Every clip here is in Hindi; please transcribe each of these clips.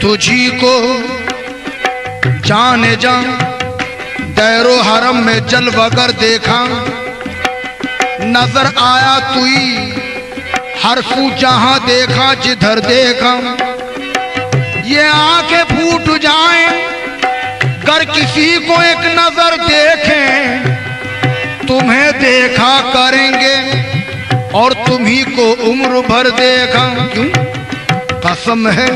तुझी को जाने जा दैरो हरम में जल वगर देखा, नजर आया तुई हर सू जहां देखा जिधर देखा। ये आंखें फूट जाएं कर किसी को एक नजर देखें, तुम्हें देखा करेंगे और तुम्ही को उम्र भर देखा। क्यों? कसम है,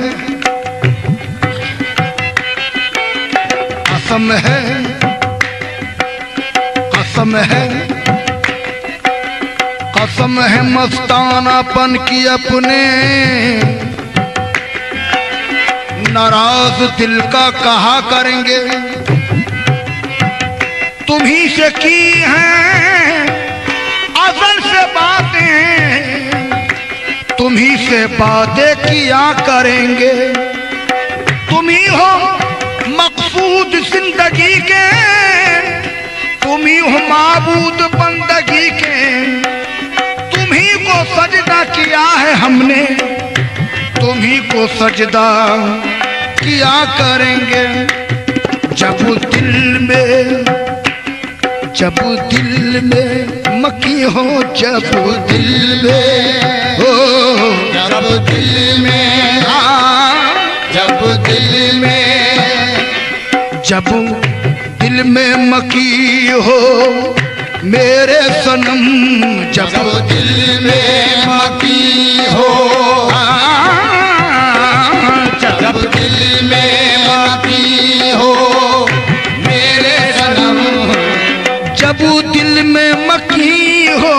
कसम है, कसम है, कसम है मस्तानापन की अपने, नाराज दिल का कहा करेंगे। तुम्ही से की हैं असल से बातें, तुम्ही से बातें किया करेंगे। तुम्ही हो मकसूद जिंदगी के, तुम्ही हो माबूद बंदगी के, तुम्ही को सजदा किया है हमने, तुम्ही को सजदा किया करेंगे। जब दिल में मकी हो, जब दिल में हो, जब दिल में, जब दिल में, जब दिल में मकी हो मेरे सनम, जब दिल में मकी हो, जब दिल में मकी हो मेरे सनम, जब दिल में मकी हो,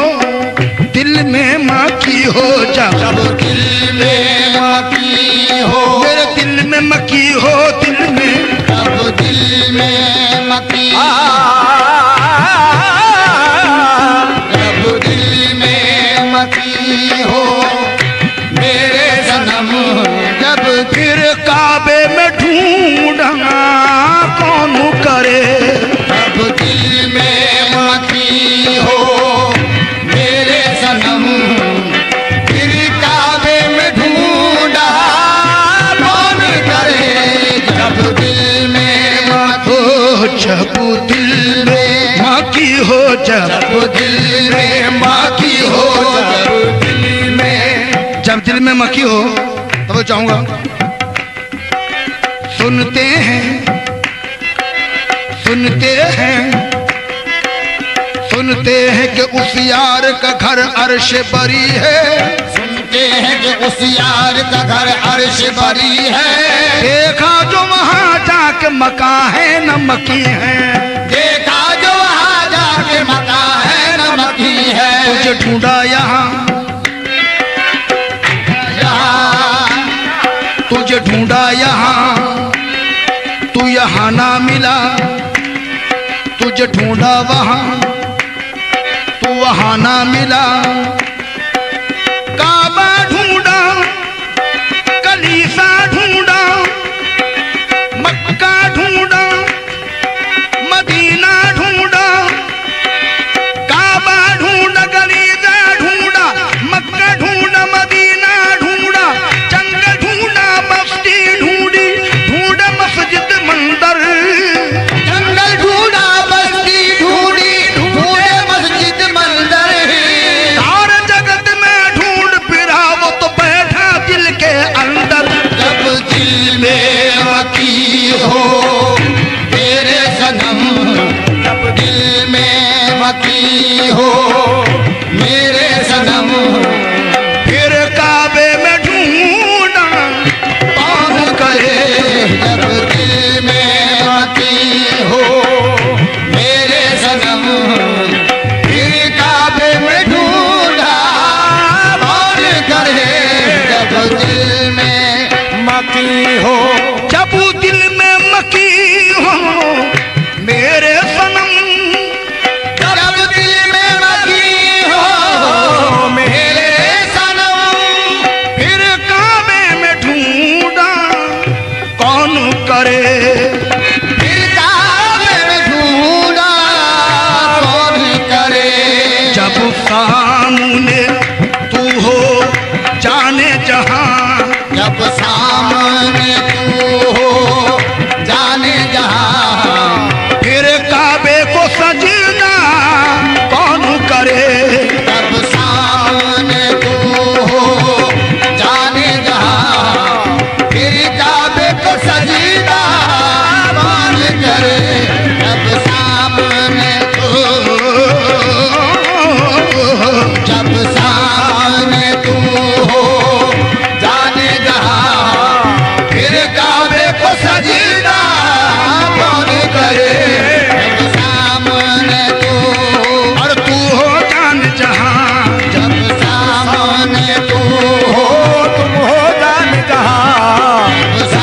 दिल में मकी हो, जब दिल में मकी हो मेरे दिल में मकी हो, दिल में, जब दिल में मकी, जब दिल में मकी हो मेरे सनम, जब फिर काबे में ढूंढा कौन करे, जब दिल में मकी हो मेरे सनम, फिर काबे में ढूंढा कौन करे, जब दिल में मकी हो, जब दिल में मकी हो, जब दिल में मकी हो, जब दिल में मकी हो, तब चाहूंगा सुनते हैं, सुनते हैं, सुनते हैं कि उस यार का घर अर्श बरी है, सुनते हैं कि उस यार का घर अर्श बरी है, देखा जो वहां जाके मका है न मकी है, देखा जो वहां जाके मका है न मकी है, तुझे ढूंढा यहाँ, तुझे ढूंढा यहाँ, तू यहाँ ना मिला, तुझे ढूंढा वहाँ, तू वहाँ ना मिला। काबा ढूंढा, कलीसा ढूंढा, मक्का ढूंढा, मदीना ढूंढा, काबा ढूंढा, कलीसा ढूंढा, मक्का ढूंढा, मदीना ढूंढा, जंगल ढूंढा, बस्ती ढूंढी, ढूंढा मस्जिद मंदिर, जंगल ढूंढा, बस्ती ढूंढी, ढूंढे मस्जिद मंदिर, सारे जगत में ढूंढ फिरा वो तो बैठा दिल के अंदर। जब दिल में मकी हो तेरे सनम, जब दिल में मकी हो मेरे सनम, फिर काबे में ढूंढा कौन करे, जब दिल में मकी हो मेरे सनम, फिर काबे में ढूंढा कौन करे, जब दिल में मकी हो, जब दिल में मकी हो मेरे सनम, जब दिल में मकी हो मेरे सनम, फिर काबे में ढूंढा कौन करे, फिर काबे में ढूंढा कौन करे, जब सामने तू हो जाने जहां, जब सामने तू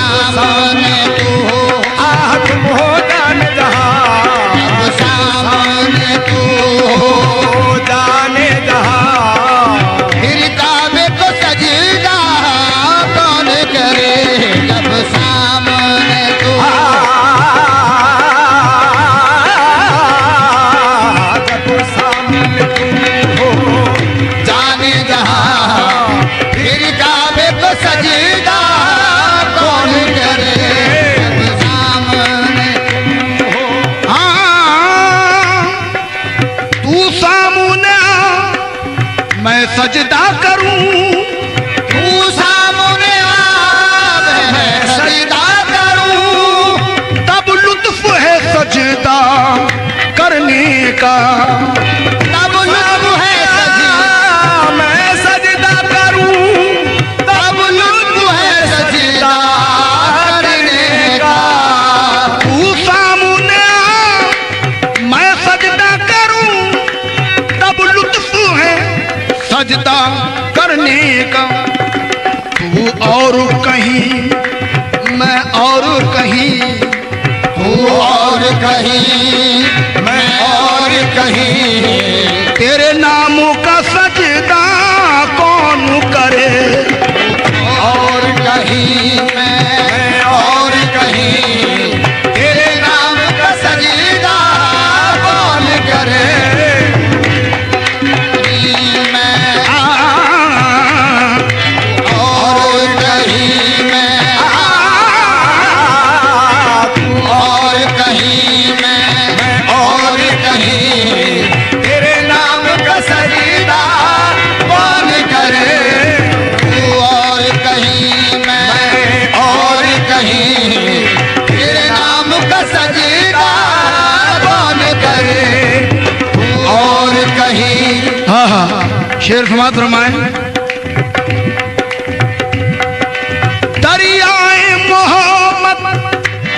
सामने तू हो, तुम हो जाने जहां, जब सामने तू हो, जाने जहां। फिर काबे को सजदा कौन करे, जब सामने तू हो, जब सामने तुम हो, जाने जहां। फिर काबे को सजदा कौन करे, जब सामने तू हो। तू सामने आ, मैं सजदा करूं, तू सामने आ, मैं सजदा करूं, तब लुत्फ है सजदा करने का। तब लुत्फ है सजदा, मैं सजदा करूं, तब लुत्फ है सजदा करने का। तू सामने आ, मैं सजदा करूं, तब लुत्फ है सजदा करने का। तू और कहीं, मैं और कहीं, तू और कहीं, मैं और कहीं, तेरे नामों का सजदा कौन करे। और कहीं, मैं और कहीं, तेरे नाम का सजदा कौन करे। मैं और कहीं, मैं और कहीं, मैं और कहीं, तेरे नाम का सजदा कौन करे। तू और कहीं, मैं और कहीं, तेरे नाम का सजदा कौन करे। तू और कहीं, हाँ हाँ, शेर समात रमाए। दरियाए मोहम्मद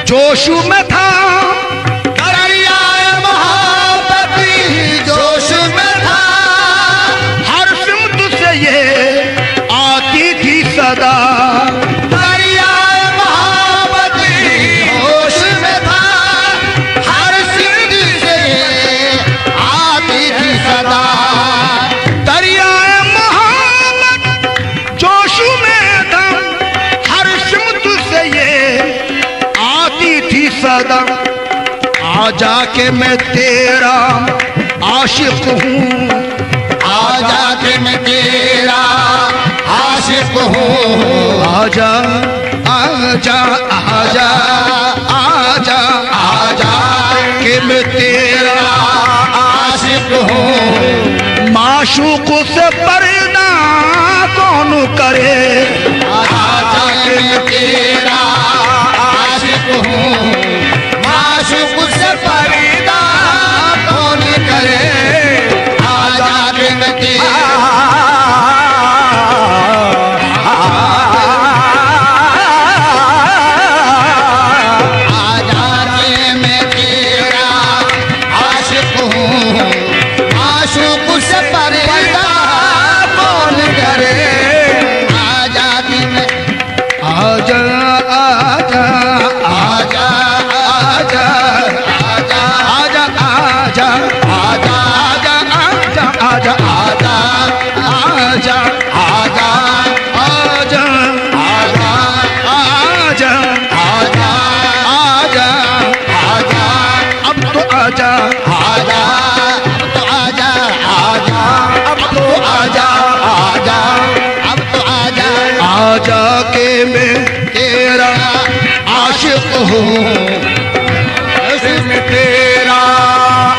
जोश में था, दरियाए मोहब्बत जोश में था, हर सिमत से ये आती थी सदा। दरियाए मोहब्बत होश में था, हर सिंध से आती थी सदा। दरियाए मोहम्मद जोश में था, हर सिमत से ये आती थी सदा। आ जाके मैं तेरा आशिक हूँ, आजा के मैं तेरा आशिक हूँ, आजा आजा आजा आजा आजा कि मैं तेरा आशिक हूँ, माशूक से पर्दा कौन करे। आजा के मैं तेरा आशिक हूँ, माशूक से पर्दा कौन करे। आजा के मैं तेरा आजा के मैं तेरा आशिक हूँ, माशूक से पर्दा कौन करे। आजा के मैं आजा आजा आजा आजा आजा आजा आजा आजा आजा आजा आजा आजा आजा आजा आजा आजा आजा आजा आजा अब तो आजा आजा अब तो आजा आजा अब तो आजा आजा अब तो आजा आजा के मैं तेरा आशिक हूँ, मैं तेरा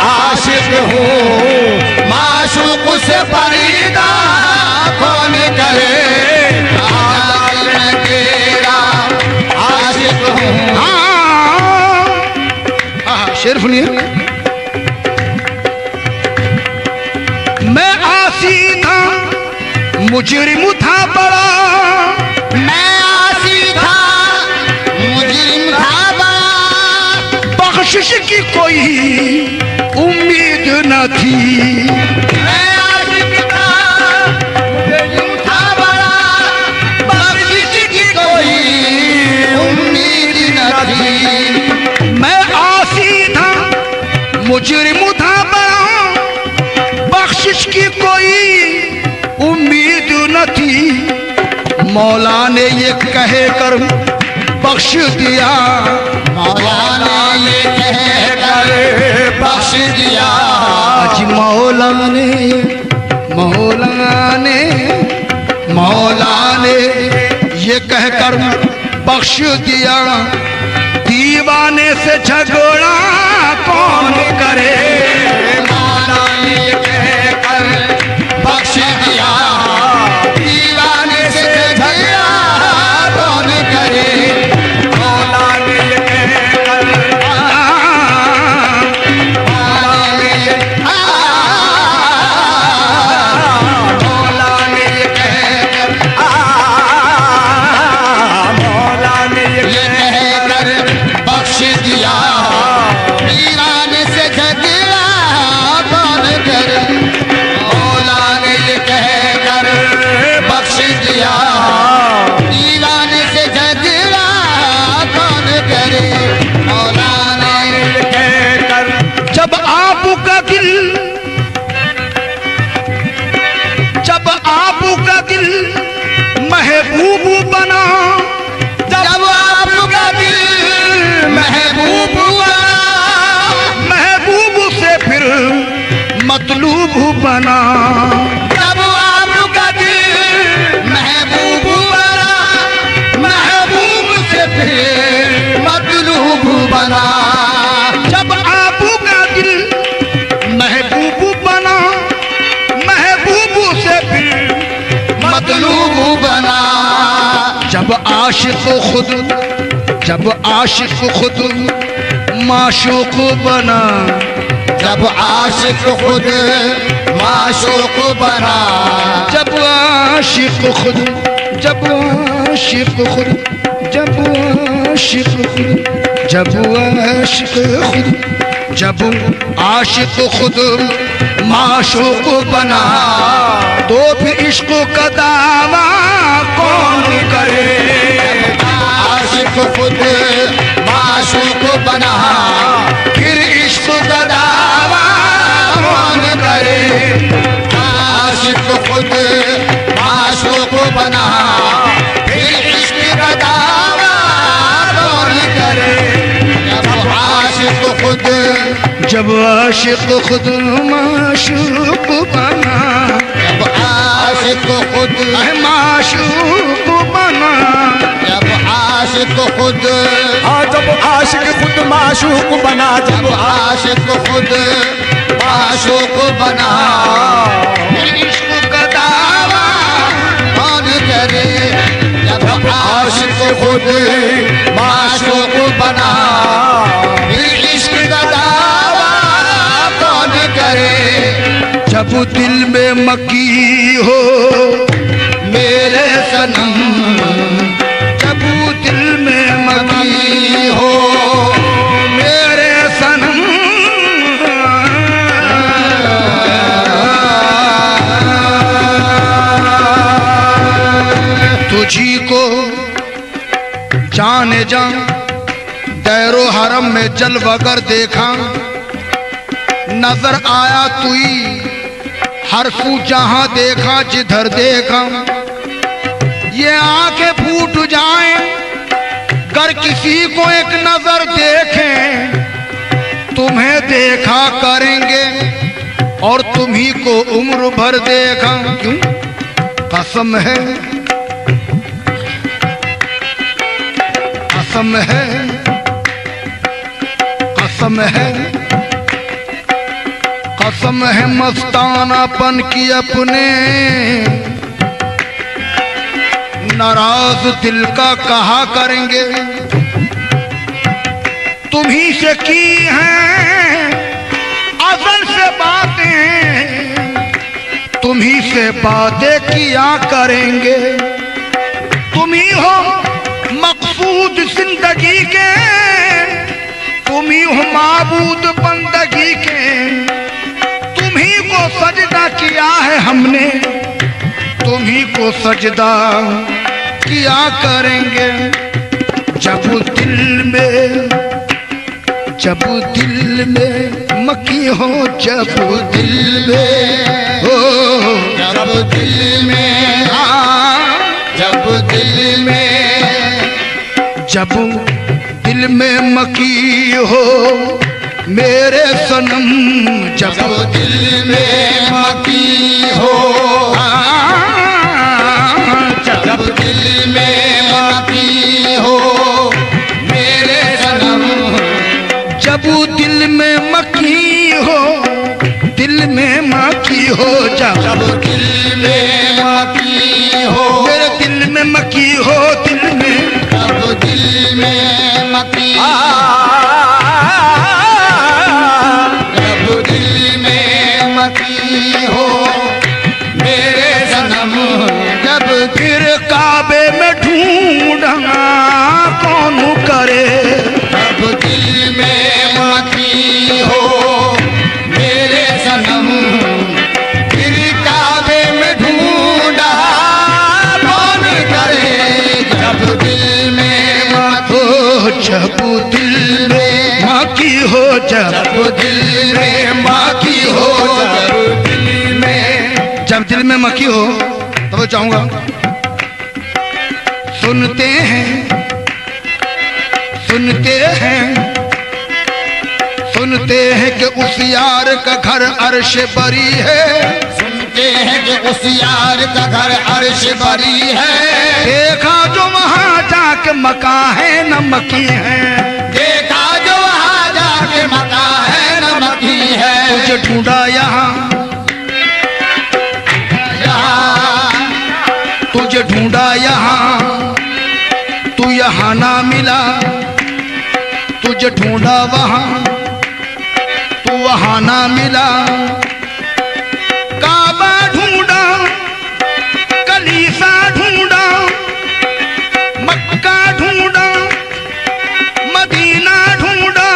आशिक हूँ, माशूक से पर्दा कौन करे। आजा मैं तेरा आशिक हूँ। हाँ शेर सुनिए। मैं आसी था, मुजरिम था बड़ा, मैं आसी था, मुजरिम था बड़ा, बख्शिश की कोई उम्मीद न थी। मैं आशिक था, मुजरिम था बड़ा, बख्शिश की कोई बाजी। मैं आसी था मुजरिम था बड़ा, बख्शिश की कोई उम्मीद न थी। मौला ने ये कह कर बख्श दिया, मौला ने ये कह कर बख्श दिया। आज मौला ने ये कह कर बख्श दिया। दीवाने से झगड़ा कौन करे, मौला ने ये कह कर बख्श दिया। दीवाने से झगड़ा कौन करे, मौला ने ये कह कर बख्श दिया। दीवाने से झगड़ा कौन करे, मौला ने ये कह कर बख्श दिया। दीवाने से झगड़ा कौन करे, मौला ने ये कह कर। जब आपका दिल महबूब बना, जब आपका दिल महबूब बना, महबूब से फिर मतलूब बना। जब आपका दिल महबूब बना, महबूब से फिर मतलूब बना। जब आपका दिल महबूब बना, महबूब से फिर मतलूब बना। जब आशिक खुद माशूक बना, जब आशिक खुद माशूक बना। जब आशिक खुद जब आशिक खुद माशूक बना, तो फिर इश्क का दावा कौन करे। आशिक खुद माशूक बना, फिर इश्क का दावा कौन करे। आशिक खुद माशूक बना, फिर इश्क का दावा कौन करे। जब आशिक खुद माशूक बना, जब आशिक खुद माशूक बना। जब आशिक खुद जब आशिक खुद माशूक बना, जब आशिक खुद माशूक बना, फिर इश्क का दावा कौन करे। जब आशिक खुद माशूक बना, फिर इश्क का दावा कौन करे। जब दिल में मकी हो मेरे सनम, जब दिल में मकी हो मेरे सनम, तुझी को जाने जा दैरो हरम में जल वगर देखा। नजर आया तुई हर सू जहां देखा, जिधर देखा। ये आंखें फूट जाएं कर किसी को एक नजर देखें, तुम्हें देखा करेंगे और तुम्ही को उम्र भर देखा। क्यों? कसम है, कसम है, कसम है, कसम है मस्तानापन की अपने नाराज दिल का कहा करेंगे। तुम्ही से की हैं अज़ल से बातें, तुम्ही से बातें किया करेंगे। तुम्ही हो मकसूद जिंदगी के, तुम्ही हो माबूद बंदगी के। तुम्ही को सजदा किया है हमने, तुम्ही को सजदा किया करेंगे। जब दिल में जब दिल में मकी हो, जब दिल में हो, जब दिल में, जब दिल में, जब दिल में मकी हो मेरे सनम, जब दिल में मकी हो, जब दिल में मकी हो मेरे सनम, जब दिल में मकी हो, दिल में मकी हो, जब दिल में मकी हो मेरे दिल में मकी हो, दिल में, जब दिल में मकी, जब दिल में मकी हो मेरे सनम, जब फिर काबे में ढूंढना कौन करे, जब दिल में मकी हो मेरे सनम, फिर काबे में ढूंढा कौन करे, जब दिल में मकी हो, जब दिल में मकी हो, जब दिल में मकी हो, जब दिल में, जब दिल में मकी हो तो मैं चाहूंगा सुनते हैं, सुनते हैं, सुनते हैं कि उस यार का घर अर्श बरी है, सुनते हैं कि उस यार का घर अर्श बरी है, देखा जो वहां जाके मका है न मकी है, देखा जो वहां जाके मका है न मकी है, तुझे ढूंढा यहाँ, तुझे ढूंढा यहाँ, तू यहाँ ना मिला, तुझे ढूंढा वहाँ, तू वहाँ ना मिला, काबा ढूंढा, कलीसा ढूंढा, मक्का ढूंढा, मदीना ढूंढा,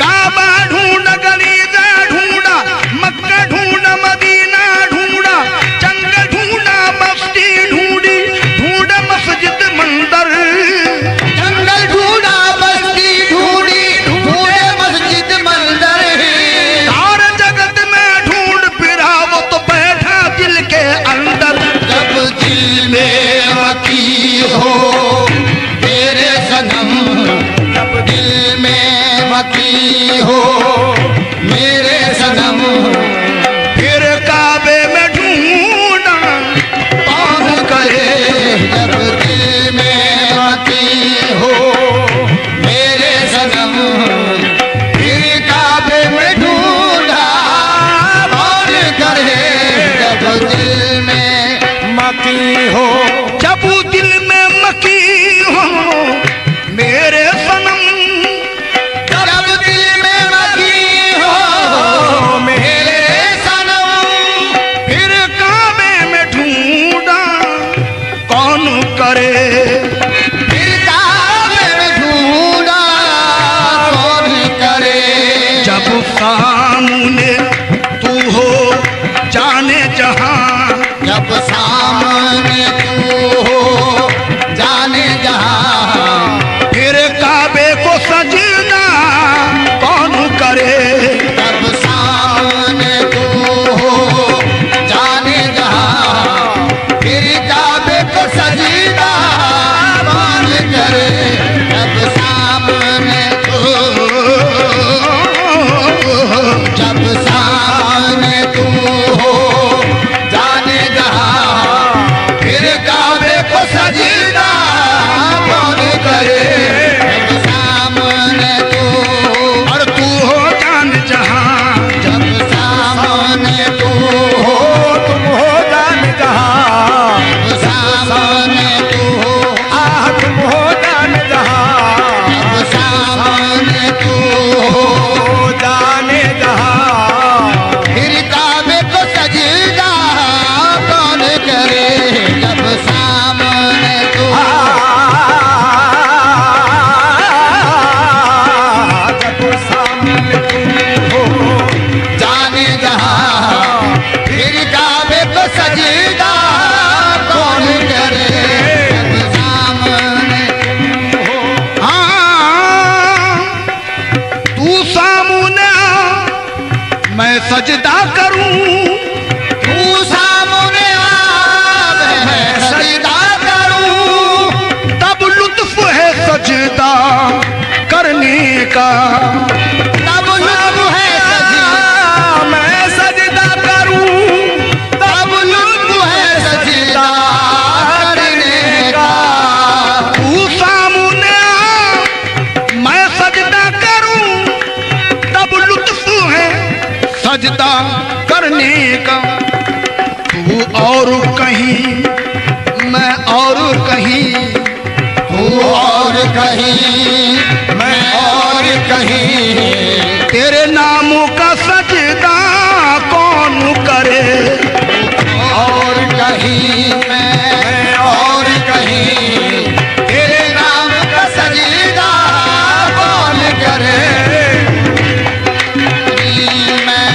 काबा ढूंढा, कलीसा ढूंढा, मक्का ढूंढा, मदीना ढूंढा, जंगल ढूंढा, बस्ती ढूंढी, ढूंढा मस्जिद मंदिर, जंगल ढूंढा बस्ती ढूंढी, ढूंढे मस्जिद मंदिर, सारे जगत में ढूंढ फिरा वो तो बैठा दिल के अंदर, जब दिल में मकी हो मेरे सनम, जब दिल में मकी हो मेरे सनम, फिर काबे में ढूंढा कौन करे, जब दिल में मकी हो मेरे सनम, फिर काबे में ढूंढा कौन करे, जब दिल में मकी हो, जब दिल में मकी हो मेरे सनम, जब दिल में मकी हो मेरे सनम, फिर काबे में ढूंढा कौन करे, फिर काबे में ढूंढा कौन करे, जब सामने तू हो जाने जहां, जब सामने तू हो जाने जहां, फिर काबे को सजना कौन करे, जब सामने तू हो जाने जहां, फिर काबे को सजदा कौन करे, जब सामने तू, जब सामने तू हो जाने जहां, फिर काबे को सजदा कौन करे, जब सामने तू, और तू हो जान जहां, जब सामने तू हो, तुम हो जान जहां, जब सामने तू हो, तुम हो जान जहां, जब सामने तू हो, हो जाने जहां, फिर काबे को सजदा कौन करे, जब सामने तू, जब सामने तुम हो जाने जहां, फिर काबे को सजदा कौन करे, जब सामने हाँ सजदा करूं, तू सामने आ मैं सजदा करूं, तब लुत्फ है सजदा करने का। तब लुत्फ है सजदा मैं सजदा करूं, तब लुत्फ है सजदा करने का। तू सामने आ मैं सजदा करूं, तब लुत्फ है सजदा करने का। तू और कहीं मैं और कहीं, तू और कहीं मैं और कहीं, तेरे नामों का सजदा कौन करे। और कहीं मैं और कहीं, तेरे नाम का सजदा कौन करे। मैं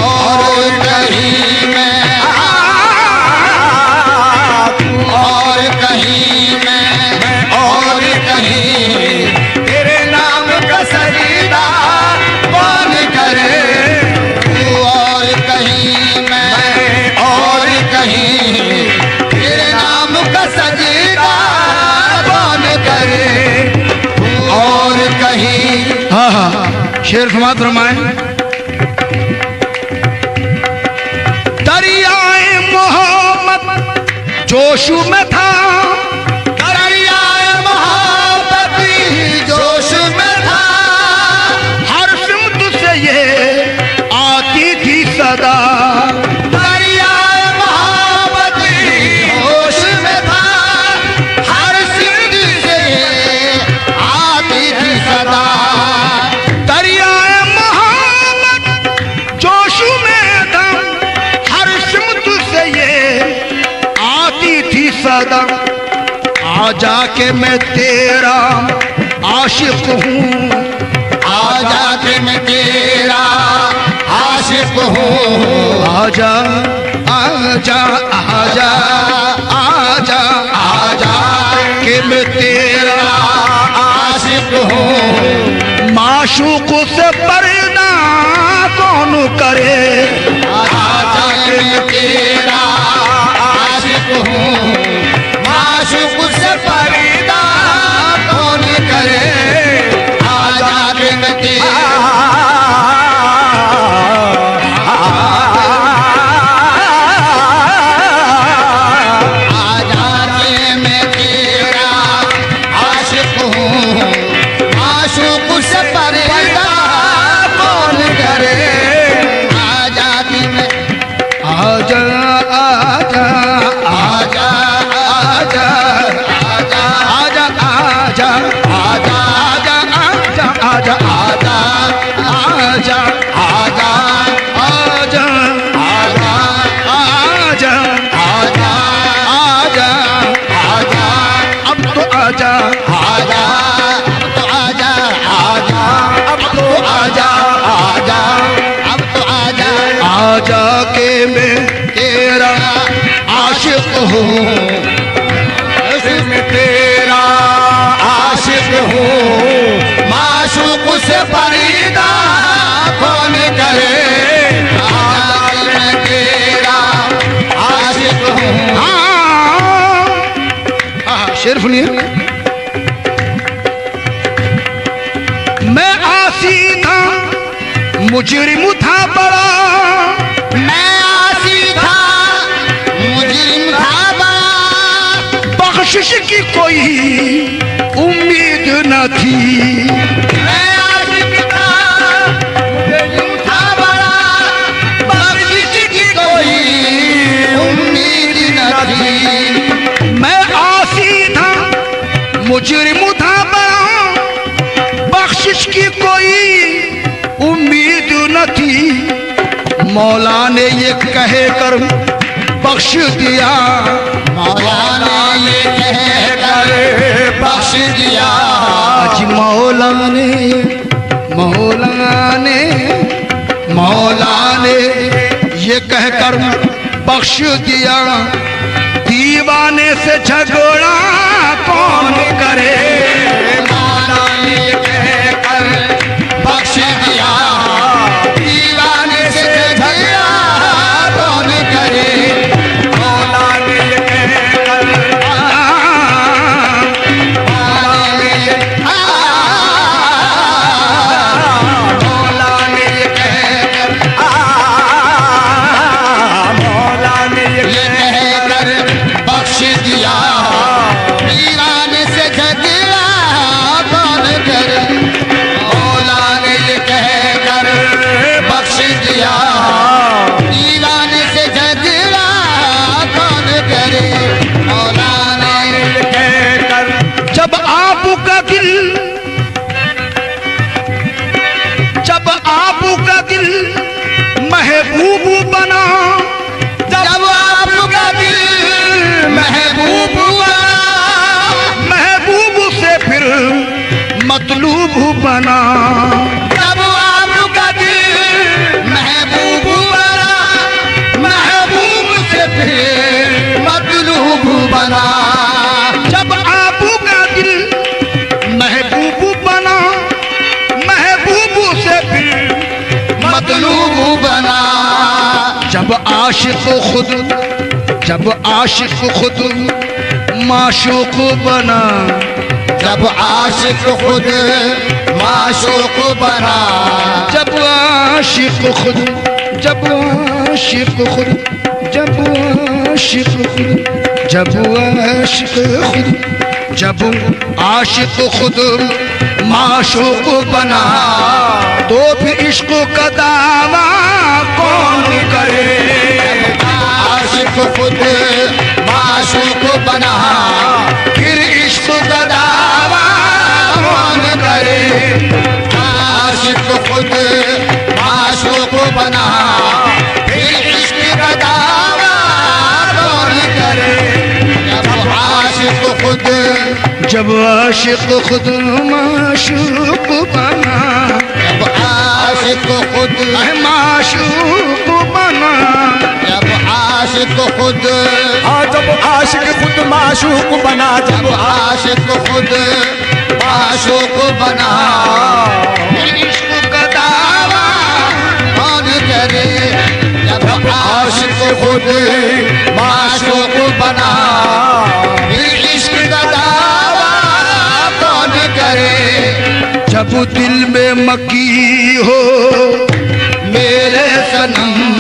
और कहीं मैं और कहीं मैं और कहीं, तेरे नाम का सजदा कौन करे। तू और कहीं मैं और कहीं, तेरे नाम का सजदा कौन करे। तू और कहीं। हाँ हाँ, शेर समाप्त फरमाएं। दरियाए मोहब्बत जोश में था, दरियाए मोहब्बत जोश में था, हर सिमत से ये आती थी सदा। दरियाए मोहब्बत जोश में था, हर सिंध से आती थी सदा। दरियाए मोहब्बत जोश में था, हर सिमत से ये आती थी सदा। आजा के मैं तेरा आशिक हूँ, आजा के मैं तेरा आशिक हूँ। आजा आजा आजा आजा आजा के मैं तेरा आशिक हूँ। माशूक से पर्दा कौन करे। आजा के मैं तेरा आशिक हूँ, माशूक से पर्दा कौन करे। आजा के मैं तेरा आजा के मैं तेरा आशिक हूँ, माशूक से पर्दा कौन करे। आजा के मैं आजा आजा आजा आजा आजा आजा आजा आजा आजा आजा आजा आजा आजा आजा आजा आजा आजा आजा आजा अब तो आजा आजा अब तो आजा आजा अब तो आजा आजा अब तो आजा आजा के मैं तेरा आशिक हूँ। मैं तेरा आशिक हूँ, माशूक से पर्दा कौन करे। आजा मैं तेरा आशिक हूँ। हाँ हाँ, शेर सुनिए। मैं आसी था मुजरिम था बड़ा, मैं आसी था मुजरिम था बड़ा, बख्शिश की कोई उम्मीद न थी। मैं आशिक था मुजरिम था बड़ा, बख्शिश की कोई उम्मीद न थी। मैं आसी था मुजरिम था बड़ा, बख्शिश की कोई उम्मीद न थी। मौला ने ये कह कर बख्श दिया, मौला ने ये कहकर बख्श दिया। आज मौला ने ये कहकर बख्श दिया। दीवाने से झगड़ा कौन करे। मौला ने कहकर बख्श दिया। मतलूब बना। जब आपका दिल महबूब बना, महबूब से फिर मतलूब बना। जब आपका दिल महबूब बना, महबूब से फिर मतलूब बना। जब आशिक खुद, जब आशिक खुद माशूक बना। जब आशिक खुद माशूक बना। जब आशिक खुद, जब आशिक खुद, जब आशिक खुद, जब आशिक खुद, जब आशिक खुद माशूक बना, तो फिर इश्क का दावा कौन करे। आशिक खुद माशूक बना, फिर इश्क का दावा कौन करे। आशिक खुद माशूक बना, फिर इश्क का दावा कौन करे। जब आशिक खुद, जब आशिक खुद माशूक बना, जब आशिक खुद माशूक बना। जब आशिक खुद, जब आशिक खुद माशूक बना। जब आशिक खुद माशूक बना, इश्क का दावा कौन करे। जब आशिक खुद माशूक बना, फिर इश्क का दावा कौन करे। जब दिल में मकी हो मेरे सनम